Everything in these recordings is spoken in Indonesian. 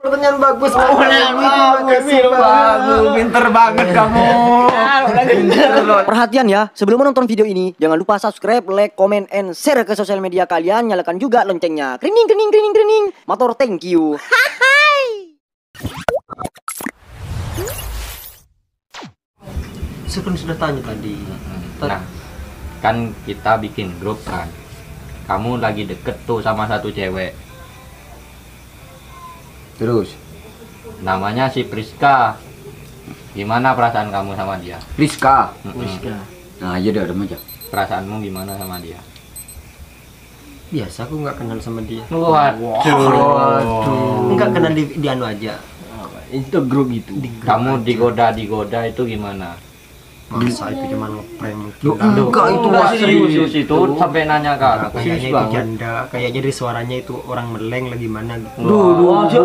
Pertanyaan bagus. Pinter banget kamu. Perhatian ya, sebelum menonton video ini, jangan lupa subscribe, like, comment, and share ke sosial media kalian. Nyalakan juga loncengnya. Krining, krining, krining, krining. Motor, thank you. Saya kan sudah tanya tadi. Nah, kan kita bikin grup kan. Kamu lagi deket tuh sama satu cewek. Terus Namanya si Priska. Gimana perasaan kamu sama dia? Rizka. Mm-mm. Nah, iya dah aja. Perasaanmu gimana sama dia? Biasa, aku nggak kenal sama dia. Waduh. Nggak kenal di anu aja. Itu grup itu. Kamu digoda itu gimana? Masa itu cuma ngeprank. Enggak, itu serius itu sampai nanya ke aku. Kayaknya itu janda. Kayaknya dari suaranya itu orang meleng lagi mana gitu.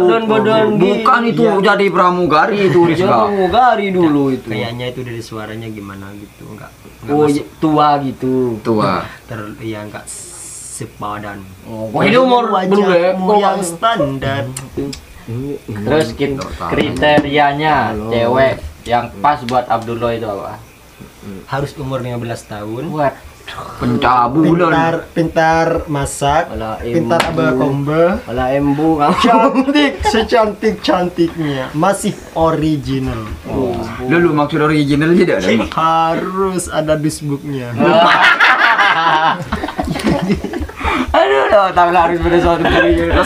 Dan badan bukan itu jadi pramugari itu Rizka. pramugari dulu itu. Kayaknya itu dari suaranya gimana gitu. Enggak Oh, masuk. tua gitu. Tua. Ya enggak sepadan. Oh, itu umur wajahmu yang standar. Terus kriterianya cewek yang pas buat Abdullah itu apa? Harus umur 15 tahun. Pencabulan. Pintar masak, Alah, pintar embu. abah kombe, Malah embu kamu. cantik secantik-cantiknya, masih original. Lalu maksud original tidak ada. Harus ada dusbuknya. Aduh, tapi harus pada suatu original.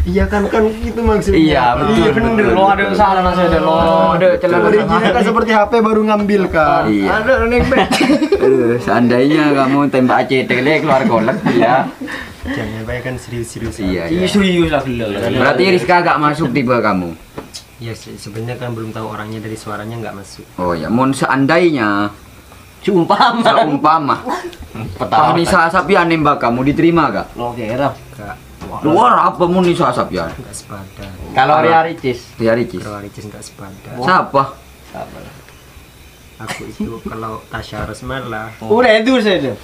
Iya kan gitu maksudnya. Iya, betul. Bener, lo ada salah nasi ada lo. Ada celana Original kan seperti HP baru ngambil kan. Iya. Ada nembek. Seandainya kamu tembak CT keluar kolek ya. Jangan banyak kan serius-serius. Iya, Iya iya. serius lah gila. Berarti Rizka gak masuk tipe kamu. Ya sebenarnya kan belum tahu orangnya, dari suaranya nggak masuk. Oh ya, mohon seandainya Sumpah. seumpama Pak Nisa Sapian nembak kamu diterima gak? Lo kira. Luar apa mau Nisa Sapian? Nggak sepadan. Kalau Ria Ricis, Ria Ricis. Kalau Ricis nggak sepadan. Siapa? Aku itu kalau Tasya Rosmala. Udah itu saja.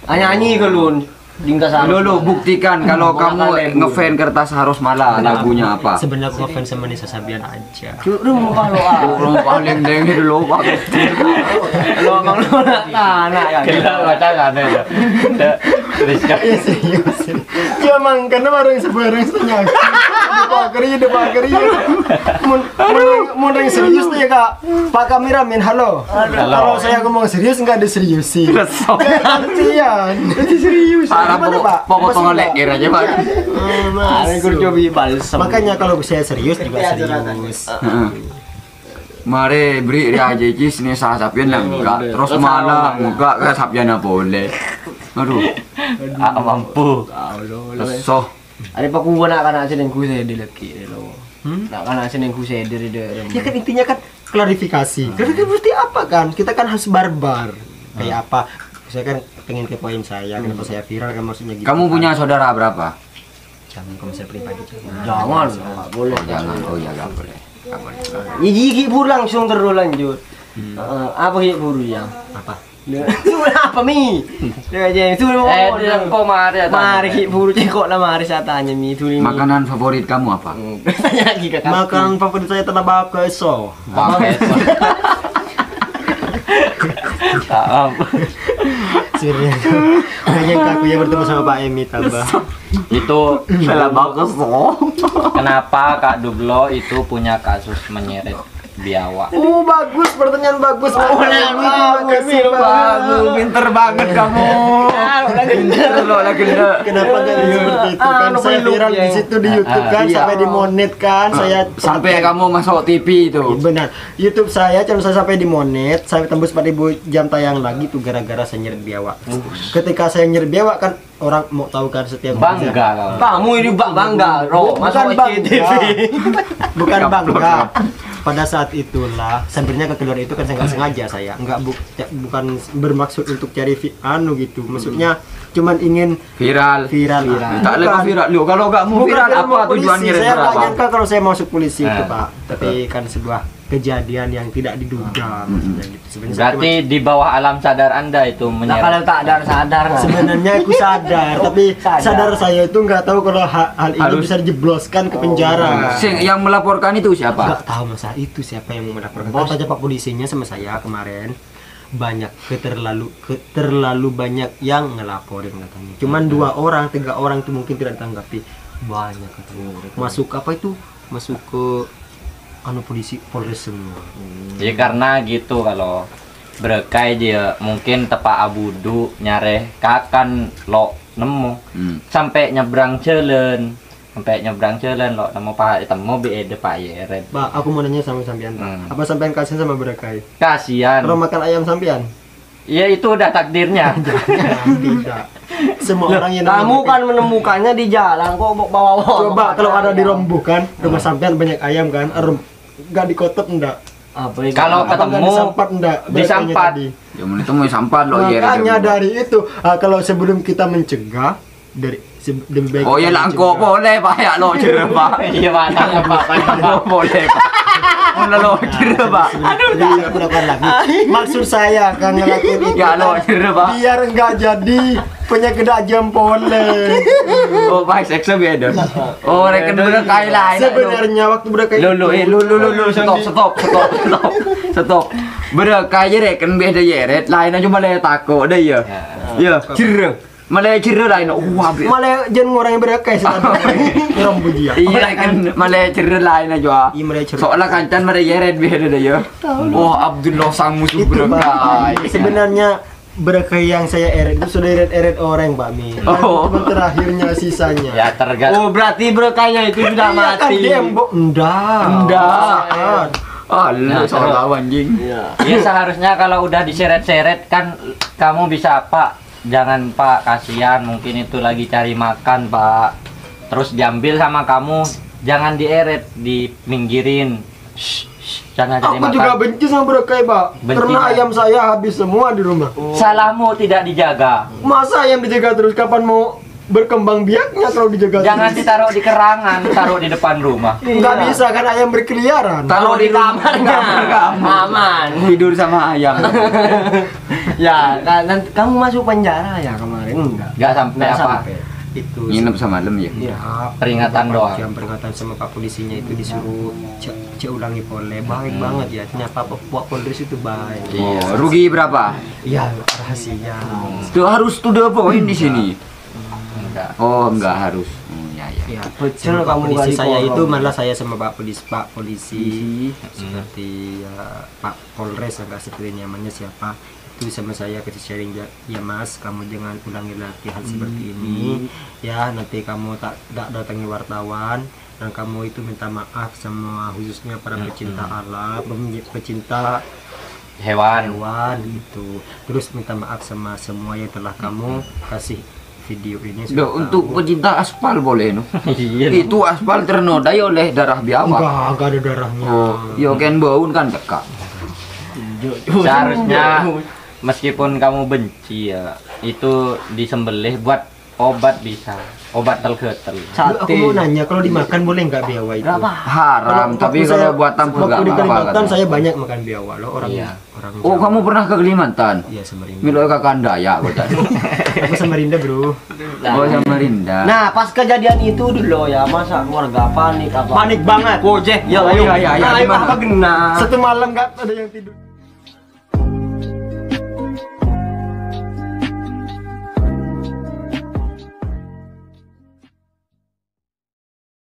Nyanyi ke lu. Dingkas Lo buktikan kalau kamu ngefan kertas harus malah lagunya apa? Sebenarnya aku ngefans sama Nisa Sabian aja. Lu kalau Orang paling dengki dulu Pak. lo kalau anak ya. kita baca kan ya. Rizka. Ya serius. Ya emang karena orang sebarang setengah. Depakeri. Mau yang serius nih kak. Pak kameramen, halo. Kalau saya ngomong serius nggak diseriusin. Gantian. Serius. Parah pokok pengolek kira aja Pak. Ada kurcobi balsam. Makanya kalau saya serius juga serius. Mari beri Ria Ricis nih Nisa Sapian lah enggak. Terus malah enggak ke Sapian boleh. Aduh, Mampu. lesoh. Ada pak kubu nak kana sini ku saya di leki lo. Nak kana sini ku saya dari Ya kan intinya kan klarifikasi. Klarifikasi berarti apa kan? Kita kan harus barbar. Kayak apa? Saya kan pengen kepoin saya, kenapa saya viral kan maksudnya gitu. Kamu kan. punya saudara berapa? Jangan kalau saya pribadi. Jangan, enggak boleh. Jangan. Oh ya enggak boleh. Enggak boleh. Gigi pur langsung terus lanjut. Apa gigi pur ya? Apa? Itu apa mi? Dia aja itu mau. Dia kok mari ya. Mari gigi pur cekok lah mari saya tanya mi itu ini. Makanan favorit kamu apa? Tanya lagi ke kamu. Makanan favorit saya tanah bakso. Sebenarnya hanya aku yang bertemu sama Pak Emi tambah. Itu Salah bagus loh. kenapa Kak Dublo itu punya kasus menyeret biawak? Bagus, pertanyaan bagus. Pinter banget kamu. Kenapa nggak seperti itu kan? Saya viral di situ di YouTube kan, Iya. sampai dimonet kan. Saya Sampai kamu masuk TV itu. benar. YouTube saya channel saya sampai dimonet, sampai tembus 4.000 jam tayang lagi tuh gara-gara saya nyeret biawak. Ketika saya nyeret biawak kan orang mau tahu kan setiap Bangga kau. Kamu ini bangga, Ro. Bukan Masuk bangga. TV. Bukan bangga. Pada saat itulah sebenarnya ke keluar itu kan saya nggak sengaja, saya bukan bermaksud untuk cari anu gitu, maksudnya cuman ingin Viral. viral. Tak lewat viral. Lu kalau kamu Bukan viral mau apa polisi. tujuannya? Saya nggak Apa? nyangka kalau saya masuk polisi itu Pak, tapi kan sebuah kejadian yang tidak diduga maksudnya gitu. Sebenarnya Berarti di bawah alam sadar Anda itu Nah kalau menyeret. tak sadar nggak? sebenarnya aku sadar, tapi sadar saya itu nggak tahu kalau hal ini Harus- bisa dijebloskan ke penjara. Yang melaporkan itu siapa? Nggak tahu masa itu siapa yang melaporkan. Kata aja Pak polisinya sama saya kemarin banyak terlalu banyak yang ngelaporin katanya. Cuman 2 orang, 3 orang itu mungkin tidak ditanggapi. Banyak katanya. Masuk apa itu? Masuk ke polisi Polres semua. Ya karena gitu kalau berekai dia mungkin tepak abudu nyare kakan lo nemu sampai nyebrang jalan lo nemu pak temu beda pak Yeret. Pak, aku mau nanya sama sampean. Apa sampean kasihan sama Berekai? Kasihan. Kalau makan ayam sampean? Ya itu udah takdirnya. Tidak. Semua orang yang Kamu kan menemukannya di jalan kok bawa coba kalau ada di Rombukan, rumah sampean banyak ayam kan? Enggak dikotot enggak? Apa itu? Kalau Apa nggak ketemu disampat enggak? disampat. Berekainya tadi. Ya itu mau sampah lo ya. Makanya dari itu kalau sebelum kita mencegah lebih baik Oh ya kita langko mencegah. boleh Pak ya lo cerah Pak. Iya mana pak. Oh, boleh Pak. Mana lo cerah Pak. Jadi aku lakukan lagi. Maksud saya kan ngelakuin itu Ya lo cerah Pak. biar enggak jadi penyakit jempole. Oh Pak seksa beda. Oh reken Berekai lain. Sebenarnya waktu Berekai Lu stop. Berekai aja reken beda yeret lain aja malah takut deh ya. Ya, cerah. Malah cerah lain. Wah, malah jangan orang yang Berekai sih. Rombu dia. iya kan malah cerah lain aja. Iya malah cerah. Soalnya kancan malah yeret beda deh ya. Oh Abdullah sang musuh Itu Pak. Berekai. Sebenarnya Berekai yang saya eret itu sudah eret orang Mbak Mi. Oh. Cuma terakhirnya sisanya. Ya tergantung. Oh berarti berekainya itu sudah Iya kan mati. dia enggak. Enggak. Ah, lu Nah, soal terus. anjing. Ya seharusnya kalau udah diseret-seret kan kamu bisa Pak, jangan Pak, kasihan mungkin itu lagi cari makan Pak. Terus diambil sama kamu, jangan dieret, diminggirin. Jangan cari Aku makan. juga benci sama Berekai, Pak. Benci, Karena Pak. ayam saya habis semua di rumah. Salahmu tidak dijaga. Masa ayam dijaga terus, kapan mau berkembang biaknya kalau dijaga Jangan terus? ditaruh di kerangan, taruh di depan rumah. Nggak bisa kan ayam berkeliaran. Taruh di kamarnya. Aman. Tidur sama ayam. Ya, nanti kamu masuk penjara ya kemarin enggak? Nggak sampai Nggak apa. sampai. Itu Nginep semalam ya. ya, Peringatan doang. Yang peringatan sama Pak polisinya itu disuruh cek ulangi pole. Baik banget ya. Ternyata Pak Polres itu baik. Oh, rugi berapa? Ya rahasia. Tuh harus tuh the point di sini. Enggak. Oh, enggak harus. Ya ya. Ya, Betul sama Pak kamu polisi kali saya porong. itu malah saya sama Pak polisi seperti ya, Pak Polres agak seperti namanya siapa itu sama saya kasih sharing ya Mas, kamu jangan ulangi lagi hal seperti ini ya, nanti kamu tak datangi wartawan dan kamu itu minta maaf sama khususnya para pecinta alam, pecinta Hewan. hewan gitu, terus minta maaf sama semua yang telah kamu kasih video ini. Duh, untuk pecinta aspal boleh no. Iya. Itu aspal ternodai oleh darah biawak. enggak ada darahnya. Oh, yo kan baun kan cekak. Seharusnya meskipun kamu benci ya, itu disembelih buat obat bisa. Obat tel-getel. Aku mau nanya, kalau dimakan boleh nggak biawak itu? Haram, tapi waktu kalau saya- buatan pun waktu enggak di apa-apa. Kalimantan saya banyak makan biawak loh, orang Iya. orang Oh, Jawa. kamu pernah ke Kalimantan? Iya, Samarinda. Milo kakak Daya kok tadi. Aku Samarinda, Bro. Oh, Samarinda. Nah, pas kejadian itu dulu ya, masa keluarga panik apa? Panik banget. Gojek, ya Oh, ayo. iya, iya, iya, Nah, gimana? apa kena? Satu malam nggak ada yang tidur.